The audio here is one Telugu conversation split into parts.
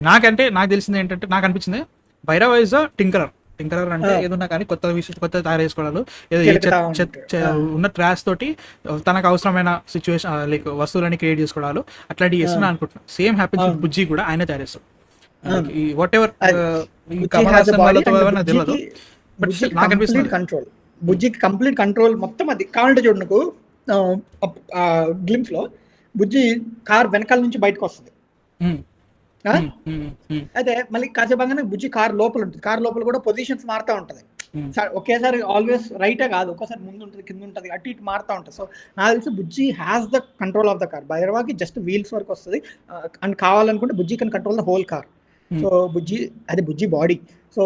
నాకు తెలిసింది ఏంటంటే, నాకు అనిపించింది భైరవ ఇస్ అ టింకరర్ అంటే ఏదన్నా కానీ కొత్త తయారు చేసుకోవడాలు, ఏదో ఉన్న ట్రాష్ తోటి తనకు అవసరమైన సిచ్యువేషన్ లైక్ వస్తువులని క్రియేట్ చేసుకోవడాలు అట్లాంటివి చేస్తున్నా అనుకుంటున్నాను. సేమ్ హ్యాపీన్స్ విత్ బుజ్జి కూడా ఆయన తయారు చేస్తాడు. వాట్ ఎవర్ కమల్ హాసన్ వాళ్ళతో నాకు తెలియదు, బట్ నాకు అనిపిస్తుంది కంట్రోల్, బుజ్జికి కంప్లీట్ కంట్రోల్ మొత్తం. అది కావాలంటే చూడు, నాకు గ్లిమ్స్ లో బుజ్జి కార్ వెనకాల నుంచి బయటకు వస్తుంది. అయితే మళ్ళీ కాసేపంగానే బుజ్జి కార్ లోపల ఉంటుంది. కార్ లోపల కూడా పొజిషన్స్ మారుతూ ఉంటది. ఒకేసారి ఆల్వేస్ రైటే కాదు, ఒక్కోసారి ముందు ఉంటుంది, కింద ఉంటుంది, అటు ఇటు మారుతూ ఉంటుంది. సో నాకు తెలిసి Bujji has the control of the car. భైరవాకి జస్ట్ వీల్స్ వరకు వస్తుంది, అండ్ కావాలనుకుంటే Bujji can control the whole car. So Bujji body. So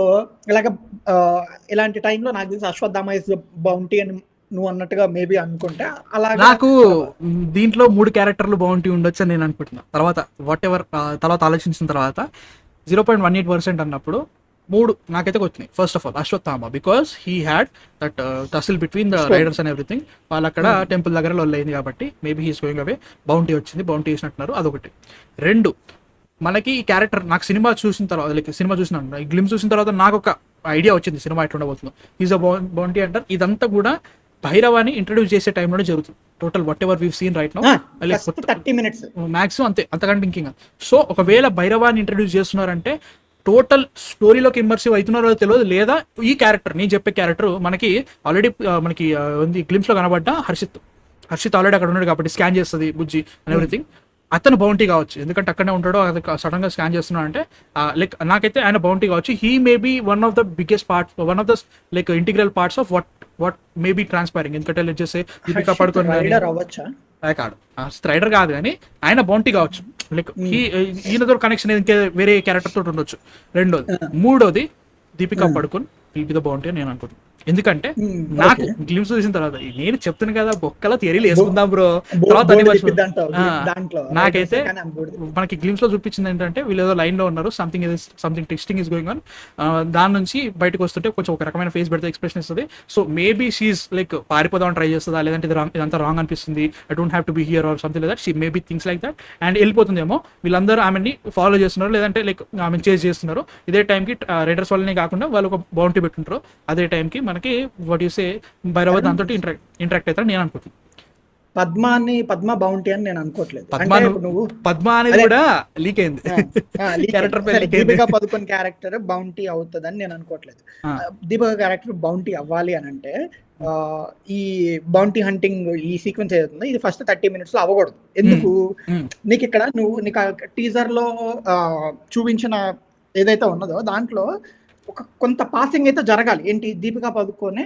ఇలాంటి టైంలో నాకు తెలిసి అశ్వత్థామ ఇస్ బౌంటీ అని నువ్వు అన్నట్టుగా మేబీ అనుకుంటే, అలా నాకు దీంట్లో 3 క్యారెక్టర్లు బౌంటీ ఉండొచ్చు అని నేను అనుకుంటున్నా. తర్వాత ఆలోచించిన తర్వాత 0.18% అన్నప్పుడు 3 నాకైతే వచ్చినాయి. First of all Ashwatthama, because he had that tussle between the riders and everything. వాళ్ళు అక్కడ టెంపుల్ దగ్గర లొల్లైంది కాబట్టి maybe he's going away, bounty వచ్చింది, బౌంటీ చేసినట్టున్నారు, అదొకటి. 2, మనకి ఈ క్యారెక్టర్ నాకు సినిమా చూసిన తర్వాత, ఈ గ్లిమ్స్ చూసిన తర్వాత నాకు ఒక ఐడియా వచ్చింది సినిమా ఎట్లా ఉండబోతుందో. ఈజ్ అ బౌంటీ అంటారు. ఇదంతా కూడా భైరవాని ఇంట్రడ్యూస్ చేసే టైంలోనే జరుగుతుంది. Total what ever we've seen right now 30 minutes maximum, అంతకంటే ఇంకింగ్. సో ఒకవేళ భైరవాన్ని ఇంట్రడ్యూస్ చేస్తున్నారంటే టోటల్ స్టోరీలోకి ఇమ్మర్సివ్ అవుతున్నారో తెలియదు, లేదా ఈ క్యారెక్టర్ నేను చెప్పే క్యారెక్టర్ మనకి ఆల్రెడీ మనకి గ్లిమ్స్ లో కనబడ్డ హర్షిత్ ఆల్రెడీ అక్కడ ఉన్నాడు కాబట్టి స్కాన్ చేస్తుంది బుజ్జి అండ్ ఎవ్రీథింగ్. అతను బౌంటీ కావచ్చు, ఎందుకంటే అక్కడనే ఉంటాడో, సడన్ గా స్కాన్ చేస్తున్నాడు అంటే లైక్ నాకైతే ఆయన బౌంటీ కావచ్చు. He may be one of the biggest parts, one of the like integral parts of what may be transpiring. ఎందుకంటే లెట్ చేస్తే దీపికా పడుకొని కాదు, స్ట్రైడర్ కాదు కానీ ఆయన బౌంటీ కావచ్చు. లైక్ ఈయనతో కనెక్షన్ ఇంకే వేరే క్యారెక్టర్ తోటి ఉండొచ్చు. 3వది దీపికా పడుకొని విల్ బి ద బౌంటీ అని నేను అనుకుంటున్నాను. ఎందుకంటే నాకు గ్లిమ్స్ చూసిన తర్వాత నేను చెప్తాను కదా, బొక్కల థియరీలు వేసుకుందాం బ్రో, తర్వాత నాకైతే మనకి గ్లిమ్స్ లో చూపించింది ఏంటంటే వీళ్ళు ఏదో లైన్ లో ఉన్నారు, something texting is going on. దాని నుంచి బయటకు వస్తుంటే కొంచెం ఒక రకమైన ఫేస్ పెడితే ఎక్స్ప్రెషన్ ఇస్తుంది. సో మేబీ షీఈస్ లైక్ పారిపోదామని ట్రై చేస్తుందా, లేదంటే ఇదంతా రాంగ్ అనిపిస్తుంది, I don't have to be here or something like that. She maybe things like that and వెళ్ళిపోతుందేమో. వీళ్ళందరూ ఆమెని ఫాలో చేస్తున్నారు, లేదంటే లైక్ ఆమె చేజ్ చేస్తున్నారు. ఇదే టైంకి రైడర్స్ వాళ్ళనే కాకుండా వాళ్ళు ఒక బౌంటీ పెట్టుంటారు. అదే టైంకి మనకి వాట్ యు సే భైరవ దాంతో ఇంటరాక్ట్ అవుతారు నేను అనుకుంటున్నాను. పద్మ బౌంటీ అని నేను అనుకోవట్లేదు. పద్మ అనేది కూడా లీక్ అయింది, దీపికా పదుకొన్ క్యారెక్టర్ బౌంటీ అవుతుందని నేను అనుకోవట్లేదు. దీపికా క్యారెక్టర్ బౌంటీ అవ్వాలి అని అంటే ఈ బౌంటీ హంటింగ్ ఈ సీక్వెన్స్ ఏదైతుందో ఇది ఫస్ట్ 30 minutes లో అవ్వకూడదు. ఎందుకు, నీకు ఇక్కడ నీకు టీజర్ లో చూపించిన ఏదైతే ఉన్నదో దాంట్లో ఒక కొంత పాసింగ్ అయితే జరగాలి. ఏంటి, దీపికా పదుకొనే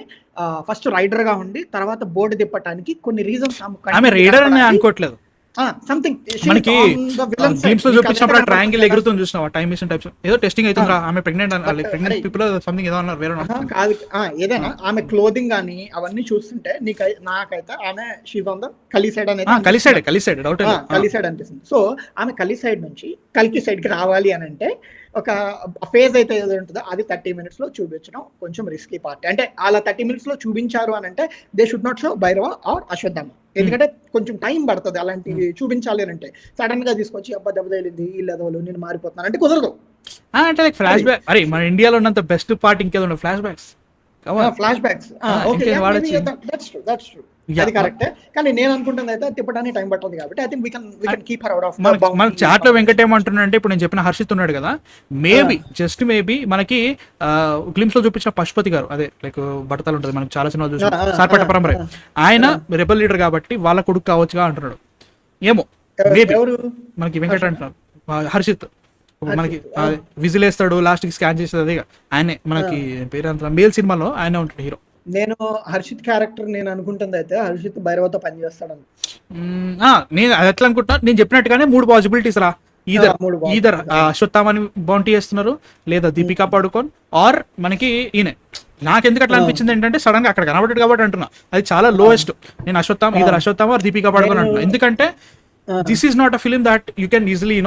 ఫస్ట్ రైడర్ గా ఉండి తర్వాత బోర్డు తిప్పటానికి కొన్ని రీజన్స్ అనుకోవట్లేదు. మనకి గ్లిమ్స్ లో చూపించినప్పుడు ట్రయాంగిల్ ఎగురుతుంది చూసినావా, టైమ్ మిషన్ టైప్స్ ఏదో టెస్టింగ్ అవుతుంది. ఆమె ప్రెగ్నెంట్ పీపుల్ సంథింగ్ ఏదో అన్నారు, వేరే కాదు ఏదైనా ఆమె క్లోదింగ్ గానీ అవన్నీ చూస్తుంటే నాకైతే ఆమె శివందం కలిసైడ్ అనేది కలిసైడ్ అనిపిస్తుంది. సో ఆమె కలిసైడ్ నుంచి కల్కి సైడ్ కి రావాలి అని అంటే ఒక ఫేజ్ అయితే ఏదో ఉంటుందో అది 30 minutes లో చూపించడం కొంచెం రిస్కీ పార్ట్. అంటే అలా 30 minutes లో చూపించారు అని అంటే they should not show Bhairava or Ashwatthama. ఎందుకంటే కొంచెం టైం పడుతుంది అలాంటివి చూపించాలి అని అంటే. సడన్ గా తీసుకొచ్చి అబ్బా దెబ్బ తగిలింది వీళ్ళు ఎదవలు నేను మారిపోతున్నాను అంటే కుదరదు. అంటే లైక్ ఫ్లాష్ బ్యాక్, అరే మన ఇండియాలో ఉన్నంత బెస్ట్ పార్ట్ ఇంకేదో ఫ్లాష్ బ్యాక్స్. అది కరెక్టే, కానీ నేను అనుకుంటుంది అయితే తిప్పడానికి టైం పడుతుంది కాబట్టి I think we can keep her out of. మన చాట్ లో వెంకట్ ఏమంటున్నాడంటే, ఇప్పుడు నేను చెప్పిన హర్షిత్ ఉన్నాడు కదా, మేబీ జస్ట్ మేబీ మనకి గ్లిమ్స్ లో చూపించిన పశుపతి గారు, అదే లైక్ బట్టతలు ఉంటుంది మనకి చాలా సినిమాలు చూసిన సార్పేట పరంపర, ఆయన రెబల్ లీడర్ కాబట్టి వాళ్ళ కొడుకు కావచ్చుగా అంటున్నాడు. ఏమో మేబీ మనకి వెంకట్ అంటున్నారు, హర్షిత్ మనకి విజిల్ వేస్తాడు, లాస్ట్ కి స్కాన్ చేస్తాడు, అదే ఆయనే మనకి పేరు మేల్ సినిమాలో ఆయన ఉంటాడు హీరో. నేను హర్షిత్ క్యారెక్టర్ నేను అనుకుంటుంది అయితే హర్షిత్ భైరవతో పనిచేస్తాడు. నేను అది ఎట్లా అనుకుంటా, నేను చెప్పినట్టుగానే 3 పాసిబిలిటీస్ రా. ఈదర్ అశ్వత్థామని బౌంటీ చేస్తున్నారు, లేదా దీపికా పడుకోన్, ఆర్ మనకి ఈయన. నాకు ఎందుకు అట్లా అనిపించింది ఏంటంటే సడన్ గా అక్కడ కనబడ్డాడు కాబట్టి అంటున్నా, అది చాలా లోయెస్ట్. నేను అశ్వత్థామ ఆర్ దీపికా పడుకోన్ అంటున్నా, ఎందుకంటే this is not a film that you can easily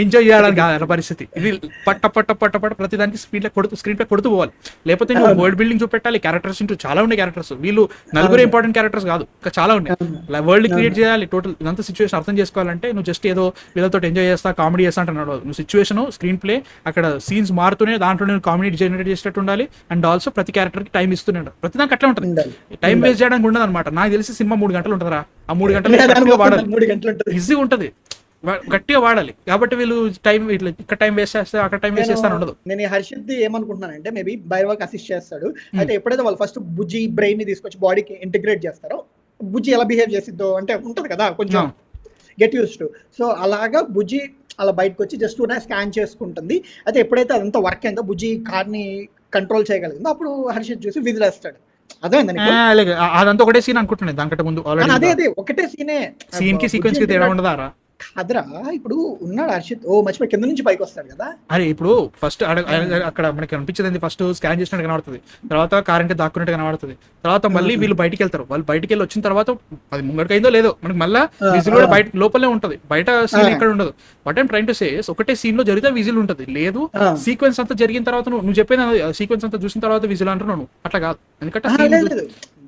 enjoy చేయడానికి కాదు అలా పరిస్థితి. ఇది పట్ట పట్ట పట్ట పట్ట ప్రతిదానికి స్క్రీన్ ప్లే కొడుతూ పోవాలి. లేకపోతే నువ్వు వరల్డ్ బిల్డింగ్ చూపెట్టాలి, క్యారెక్టర్స్ ఇంటూ చాలా ఉన్నాయి క్యారెక్టర్స్. వీళ్ళు నలుగురు ఇంపార్టెంట్ క్యారెక్టర్స్ కాదు, ఇంకా చాలా ఉన్నాయి. వరల్డ్ క్రియేట్ చేయాలి, టోటల్ ఇదంతా సిచ్యువేషన్ అర్థం చేసుకోవాలంటే నువ్వు జస్ట్ ఏదో వీళ్ళతో ఎంజాయ్ చేస్తా కామెడీ చేస్తా అంటున్నాడు. నువ్వు సిచ్యువేషన్, స్క్రీన్ ప్లే, అక్కడ సీన్స్ మారుతూనే దాంట్లో నేను కామెడీ జనరేట్ చేసేటట్టు ఉండాలి. అండ్ ఆల్సో ప్రతి క్యారెక్టర్ కి టైం ఇస్తున్నాడు. ప్రతిదానికి అట్లా ఉంటుంది. టైం వేస్ట్ చేయడానికి ఉండదు అనమాట. నాకు తెలిసి సినిమా 3 గంటలు ఉంటుందిరా, ఆ 3 గంటలు వాడాలి, ఈజీగా ఉంటుంది, గట్టిగా వాడాలి. కాబట్టి వీళ్ళు టైం ఇట్లా ఇక్కడ టైం వేస్ట్ చేస్తే అక్కడ టైం వేస్ట్ చేస్తాను ఉండదు. నేను ఈ హర్షిత్ ఏమనుకుంటున్నానంటే మేబీ భైరవకి అసిస్ట్ చేస్తాడు. అయితే ఎప్పుడైతే వాళ్ళు ఫస్ట్ బుజ్జి బ్రెయిన్ ని తీసుకొచ్చి బాడీకి ఇంటిగ్రేట్ చేస్తారో బుజ్జి ఎలా బిహేవ్ చేసిద్దో అంటే ఉంటది కదా కొంచెం గెట్ యూస్ టు. సో అలాగా బుజ్జి అలా బయటకు వచ్చి జస్ట్ స్కాన్ చేసుకుంటుంది. అయితే ఎప్పుడైతే అదంతా వర్క్ అయిందో బుజ్జి కార్ ని కంట్రోల్ చేయగలిగిందో అప్పుడు హర్షిత్ చూసి విజిలేస్తాడు. అదే అదంతా ఒకటే సీన్ అనుకుంటున్నాను. దానికంటే ముందు అదే ఒకటే సీన్ కి సీక్వెన్స్ కి తేడా ఉండదారా? కాదురా, ఇప్పుడు ఉన్నాడు హర్షిత్, మర్చిపోయి కింద నుంచి పైకి వస్తాడు కదా. అరే ఇప్పుడు ఫస్ట్ అక్కడ మనకి అనిపించింది, ఫస్ట్ స్కాన్ చేసినట్టు కనబడుతుంది, తర్వాత కార్ అంటే దాక్కున్నట్టు కనబడుతుంది, తర్వాత మళ్ళీ వీళ్ళు బయటికి వెళ్తారు. వాళ్ళు బయటికి వెళ్ళి వచ్చిన తర్వాత అది ముంగడికి అయిందో లేదో మనకి మళ్ళీ విజిల్ కూడా బయట లోపలే ఉంటది, బయట సీన్ ఎక్కడ ఉండదు. What I'm train to say ఒకటే సీన్ లో జరిగితే విజిల్ ఉంటది. లేదు సీక్వెన్స్ అంతా జరిగిన తర్వాత నువ్వు చెప్పేది సీక్వెన్స్ అంతా చూసిన తర్వాత విజిల్ అంటున్నావు, అట్లా కాదు. ఎందుకంటే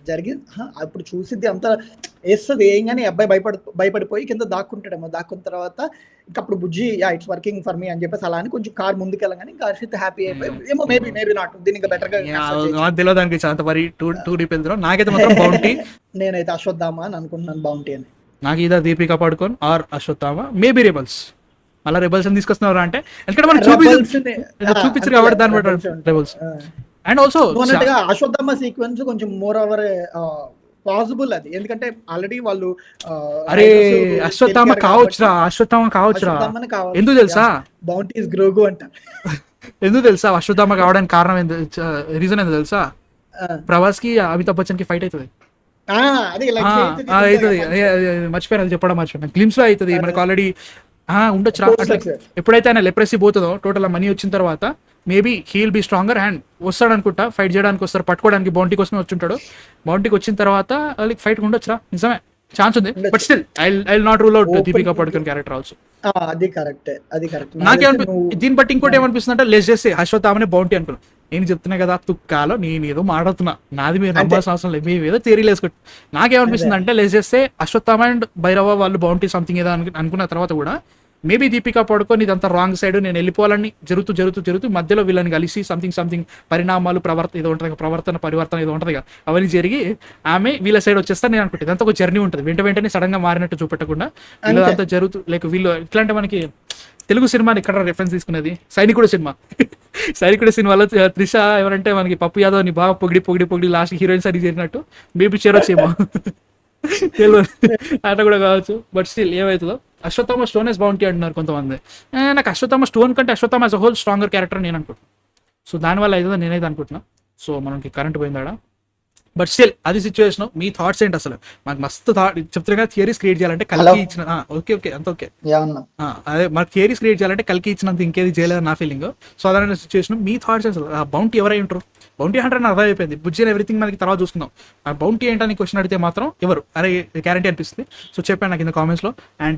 జరిగింది అప్పుడు చూసిద్ది అంతా వేస్తుంది ఏం కానీ అబ్బాయి భయపడిపోయి కింద దాక్కుంటాడేమో. దాక్కున్న తర్వాత ఇంకప్పుడు బుజ్జి ఇట్స్ వర్కింగ్ ఫర్ మీ అని చెప్పేసి అలా అని కొంచెం కార్ ముందుకు వెళ్ళగానే ఇంకా హర్షిత్ హ్యాపీ అయిపోయి ఏమో మేబీ నాట్ దీనికి బెటర్ గా తెలియదు అనిపించింది. అంత మరి టూ డీప్ వెళ్తున్నాం. నాకైతే మాత్రం బౌంటీ, నేనైతే అశ్వత్థామ అని అనుకుంటున్నాను బౌంటీ అని. నాకు ఇదా Deepika పడుకోన్ are Ashwatthama, maybe rebels. అలా రెబల్స్ అని తీసుకొస్తున్నారు అంటే ఎందుకంటే మనం చూపించారు కాబట్టి దాన్ని బట్టి rebels. And also Ashwatthama sequence కొంచెం మోర్ ఓవర్ పాసిబుల్ అది, ఎందుకంటే ఆల్రెడీ వాళ్ళు అరే అశ్వత్థామ కావచ్చురా, ఎందుకు తెలుసా? బౌంటీస్ గ్రోగు అంట. ఎందుకు తెలుసా అశ్వత్థామ కావడానికి కారణం రీజన్ ఏందో తెలుసా? ప్రభాస్ కి అమితాబ్ బచ్చన్ కి ఫైట్ అవుతుంది. మర్చిపోయాను, అది చెప్పడం మర్చిపోయాను. గ్లిమ్స్ లో అవుతుంది మనకు ఆల్రెడీ ఉండొచ్చు. ఎప్పుడైతే ఆయన లెప్రసీ పోతుందో టోటల్ మనీ వచ్చిన తర్వాత maybe he'll be stronger and వస్తాడు అనుకుంటా, ఫైట్ చేయడానికి వస్తారు, పట్టుకోవడానికి బౌంటీ కోసమే వచ్చుంటాడు. బౌంటీకి వచ్చిన తర్వాత ఫైట్ ఉండొచ్చురా, నిజమే ఛాన్స్ ఉంది. But still I not rule out Deepika పడుకోన్ character also. దీన్ని బట్టి ఇంకోటి ఏమనిపిస్తుంది అంటే లెస్ చేస్తే అశ్వత్థామనే బౌంటీ అనుకున్నాను. నేను చెప్తున్నా కదా తుక్కాలో, నేను ఏదో మాట్లాడుతున్నా, నాది మీరు నమ్మాల్సిన అవసరం లేదు, మేము ఏదో థియరీలు వేసుకుంటు. నాకేమనిపిస్తుంది అంటే లెస్ చేస్తే అశ్వత్థామ అండ్ భైరవ వాళ్ళు బౌంటీ సంథింగ్ ఏదో అనుకున్న తర్వాత కూడా మేబీ దీపికా పడుకొని ఇదంతా రాంగ్ సైడ్ నేను వెళ్ళిపోవాలని జరుగుతూ మధ్యలో వీళ్ళని కలిసి సంథింగ్ పరిణామాలు ఏదో ఉంటుంది, పరివర్తన ఏదో ఉంటుంది కదా, అవన్నీ జరిగి ఆమె వీళ్ళ సైడ్ వచ్చేస్తా నేను అనుకుంటే ఇదంతా ఒక జర్నీ ఉంటుంది. వెంటనే సడన్ గా మారినట్టు చూపెట్టకుండా వీళ్ళంతా జరుగుతూ వీళ్ళు ఇట్లాంటి మనకి తెలుగు సినిమాని ఇక్కడ రెఫరెన్స్ తీసుకునేది సైనికుడు సినిమాలో త్రిష ఎవరంటే మనకి పప్పు యాదవ్ ని బాగా పొగిడి లాస్ట్ హీరోయిన్స్ అని చేరినట్టు మేబీ చేరొచ్చేమో తెలియదు, అట్లా కూడా కావచ్చు. బట్ స్టిల్ ఏమవుతుందో అశ్వత్థామ స్టోన్ ఎస్ బౌంటీ అంటున్నారు కొంతమంది. నాకు అశ్వత్థామ స్టోన్ కంటే Ashwatthama as a whole stronger character నేను అనుకుంటున్నాను. సో దానివల్ల అవుతుందో నేనైతే అనుకుంటున్నా. సో మనకి కరెంట్ పోయిందాడా. బట్ స్టిల్ అది సిచ్యువేషన్. మీ థాట్స్ ఏంటి అసలు? మనకు మస్తు చెప్తున్నా థియరీస్ క్రియేట్ చేయాలంటే కల్కి ఇచ్చిన ఓకే అంత ఓకే అదే మనకు థియరీస్ క్రియేట్ చేయాలంటే కల్కి ఇచ్చినంత ఇంకేది చేయలేదు నా ఫీలింగ్. సో అదే సిచ్యువేషన్. మీ థాట్స్ అసలు బౌంటీ ఎవరై ఉంటారు? బౌంటీ హంటర్ అర్థం అయిపోయింది, బుజ్జి అని ఎవ్రీథింగ్ మనకి తర్వాత చూసుకుందాం. ఆ బౌంటీ ఏంటని క్వశ్చన్ అడిగితే మాత్రం ఎవరు అరే గ్యారంటీ అనిపిస్తుంది. సో చెప్పాను నాకు కింద కామెంట్స్ లో. అండ్